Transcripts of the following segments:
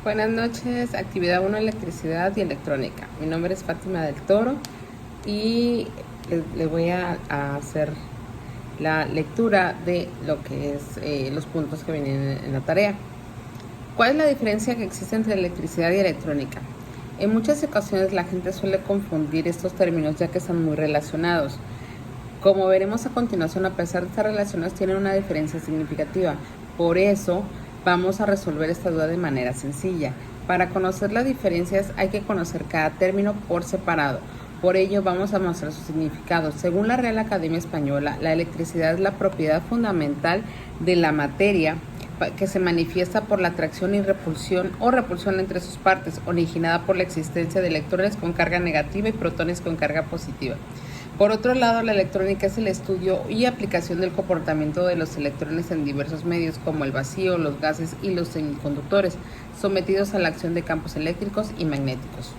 Buenas noches, actividad 1, electricidad y electrónica. Mi nombre es Fátima del Toro y les voy a hacer la lectura de lo que es los puntos que vienen en la tarea. ¿Cuál es la diferencia que existe entre electricidad y electrónica? En muchas ocasiones la gente suele confundir estos términos ya que están muy relacionados. Como veremos a continuación, a pesar de estar relacionados, tienen una diferencia significativa. Por eso vamos a resolver esta duda de manera sencilla. Para conocer las diferencias hay que conocer cada término por separado. Por ello vamos a mostrar su significado. Según la Real Academia Española, la electricidad es la propiedad fundamental de la materia que se manifiesta por la atracción y repulsión o repulsión entre sus partes, originada por la existencia de electrones con carga negativa y protones con carga positiva. Por otro lado, la electrónica es el estudio y aplicación del comportamiento de los electrones en diversos medios, como el vacío, los gases y los semiconductores, sometidos a la acción de campos eléctricos y magnéticos.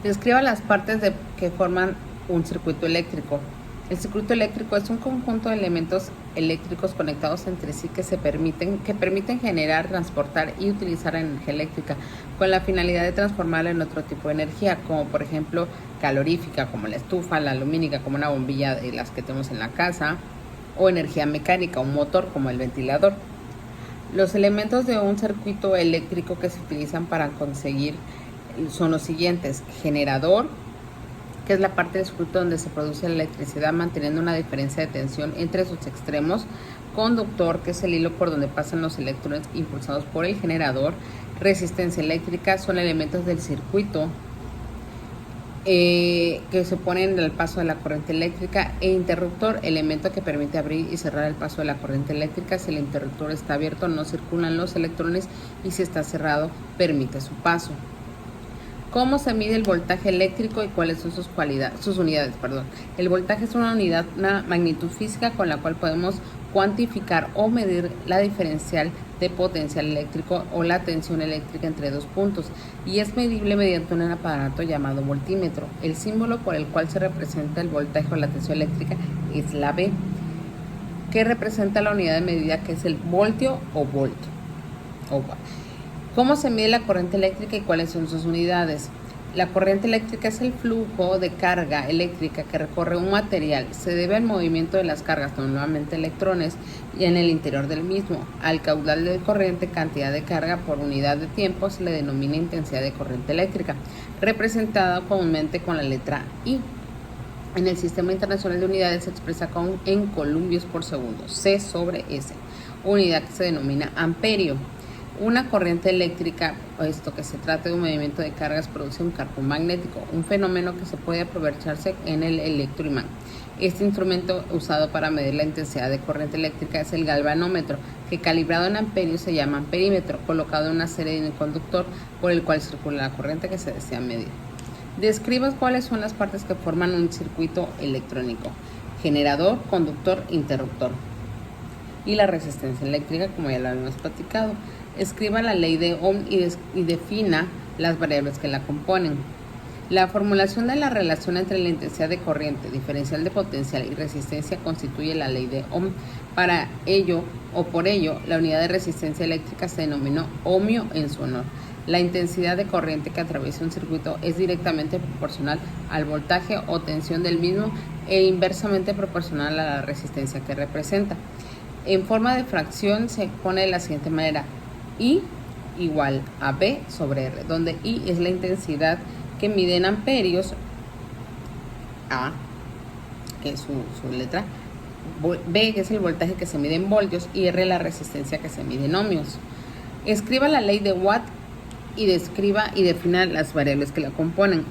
Describa las partes que forman un circuito eléctrico. El circuito eléctrico es un conjunto de elementos eléctricos conectados entre sí que permiten generar, transportar y utilizar energía eléctrica con la finalidad de transformarla en otro tipo de energía, como por ejemplo calorífica, como la estufa, la lumínica, como una bombilla de las que tenemos en la casa, o energía mecánica, un motor como el ventilador. Los elementos de un circuito eléctrico que se utilizan para conseguir son los siguientes: generador, que es la parte del circuito donde se produce la electricidad manteniendo una diferencia de tensión entre sus extremos; conductor, que es el hilo por donde pasan los electrones impulsados por el generador; resistencia eléctrica, son elementos del circuito que se oponen al paso de la corriente eléctrica; e interruptor, elemento que permite abrir y cerrar el paso de la corriente eléctrica. Si el interruptor está abierto, no circulan los electrones, y si está cerrado, permite su paso. ¿Cómo se mide el voltaje eléctrico y cuáles son sus unidades? El voltaje es una magnitud física con la cual podemos cuantificar o medir la diferencial de potencial eléctrico o la tensión eléctrica entre dos puntos, y es medible mediante un aparato llamado voltímetro. El símbolo por el cual se representa el voltaje o la tensión eléctrica es la V, que representa la unidad de medida, que es el voltio o volt. ¿Cómo se mide la corriente eléctrica y cuáles son sus unidades? La corriente eléctrica es el flujo de carga eléctrica que recorre un material. Se debe al movimiento de las cargas, normalmente electrones, y en el interior del mismo. Al caudal de corriente, cantidad de carga por unidad de tiempo, se le denomina intensidad de corriente eléctrica, representada comúnmente con la letra I. En el Sistema Internacional de Unidades se expresa en columbios por segundo, C/S, unidad que se denomina amperio. Una corriente eléctrica, puesto que se trata de un movimiento de cargas, produce un campo magnético, un fenómeno que se puede aprovecharse en el electroimán. Este instrumento usado para medir la intensidad de corriente eléctrica es el galvanómetro, que calibrado en amperios se llama amperímetro, colocado en una serie de un conductor por el cual circula la corriente que se desea medir. Describa cuáles son las partes que forman un circuito electrónico: generador, conductor, interruptor. Y la resistencia eléctrica, como ya lo habíamos platicado. Escriba la ley de Ohm y defina las variables que la componen. La formulación de la relación entre la intensidad de corriente, diferencial de potencial y resistencia constituye la ley de Ohm. Por ello, la unidad de resistencia eléctrica se denominó ohmio en su honor. La intensidad de corriente que atraviesa un circuito es directamente proporcional al voltaje o tensión del mismo e inversamente proporcional a la resistencia que representa. En forma de fracción se pone de la siguiente manera: I igual a B sobre R, donde I es la intensidad que mide en amperios, A, que es su letra, B, que es el voltaje que se mide en voltios, y R, la resistencia que se mide en ohmios. Escriba la ley de Watt y defina las variables que la componen.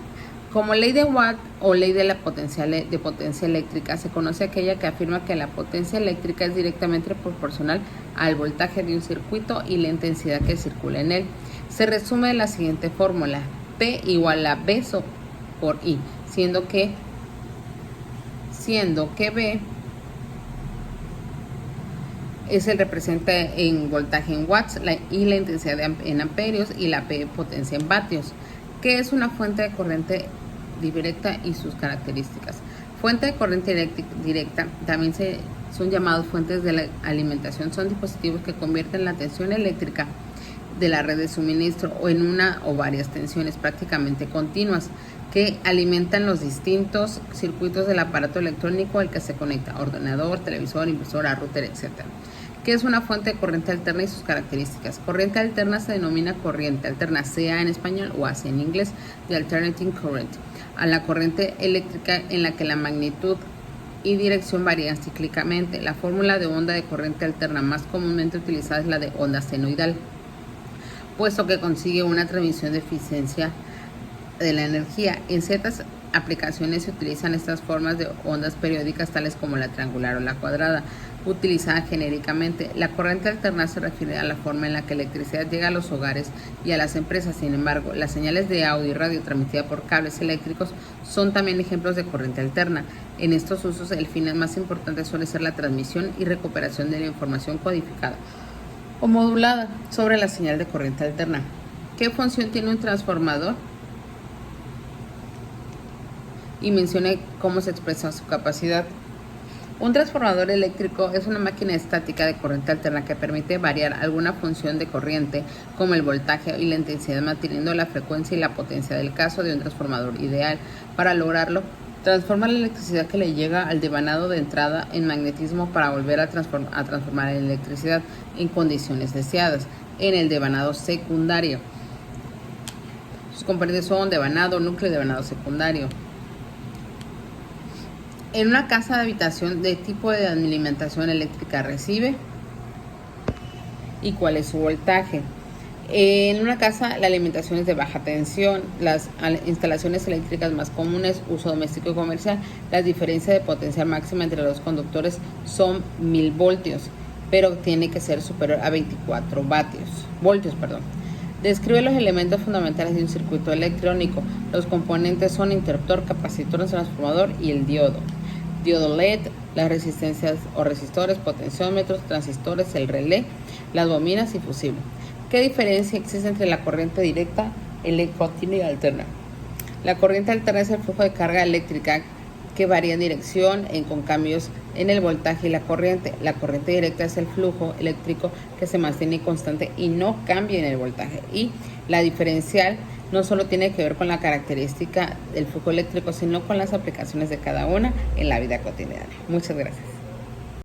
Como ley de Watt o ley de la potencia eléctrica, se conoce aquella que afirma que la potencia eléctrica es directamente proporcional al voltaje de un circuito y la intensidad que circula en él. Se resume de la siguiente fórmula: P igual a B por I, siendo que B es el representa en voltaje en watts, y la intensidad en amperios, y la P potencia en vatios. ¿Qué es una fuente de corriente directa y sus características? Fuente de corriente directa también son llamados fuentes de la alimentación. Son dispositivos que convierten la tensión eléctrica de la red de suministro o en una o varias tensiones prácticamente continuas que alimentan los distintos circuitos del aparato electrónico al que se conecta: ordenador, televisor, impresora, router, etc. ¿Qué es una fuente de corriente alterna y sus características? Corriente alterna se denomina corriente alterna, CA en español o AC en inglés, de alternating current, a la corriente eléctrica en la que la magnitud y dirección varían cíclicamente. La fórmula de onda de corriente alterna más comúnmente utilizada es la de onda senoidal, puesto que consigue una transmisión de eficiencia de la energía. En ciertas aplicaciones se utilizan estas formas de ondas periódicas, tales como la triangular o la cuadrada, utilizada genéricamente. La corriente alterna se refiere a la forma en la que la electricidad llega a los hogares y a las empresas. Sin embargo, las señales de audio y radio transmitidas por cables eléctricos son también ejemplos de corriente alterna. En estos usos, el fin más importante suele ser la transmisión y recuperación de la información codificada o modulada sobre la señal de corriente alterna. ¿Qué función tiene un transformador? Y mencione cómo se expresa su capacidad. Un transformador eléctrico es una máquina estática de corriente alterna que permite variar alguna función de corriente, como el voltaje y la intensidad, manteniendo la frecuencia y la potencia. Del caso de un transformador ideal, para lograrlo, transforma la electricidad que le llega al devanado de entrada en magnetismo para volver a transformar la electricidad en condiciones deseadas en el devanado secundario. Sus componentes son devanado, núcleo y devanado secundario. En una casa de habitación, ¿de tipo de alimentación eléctrica recibe? ¿Y cuál es su voltaje? En una casa, la alimentación es de baja tensión. Las instalaciones eléctricas más comunes, uso doméstico y comercial, la diferencia de potencia máxima entre los conductores son 1000 voltios, pero tiene que ser superior a 24 voltios. Describe los elementos fundamentales de un circuito electrónico. Los componentes son interruptor, capacitor, transformador y el diodo. Diodo LED, las resistencias o resistores, potenciómetros, transistores, el relé, las bobinas y fusible. ¿Qué diferencia existe entre la corriente directa, continua y alterna? La corriente alterna es el flujo de carga eléctrica que varía en dirección con cambios en el voltaje y la corriente. La corriente directa es el flujo eléctrico que se mantiene constante y no cambia en el voltaje. Y la diferencial no solo tiene que ver con la característica del flujo eléctrico, sino con las aplicaciones de cada una en la vida cotidiana. Muchas gracias.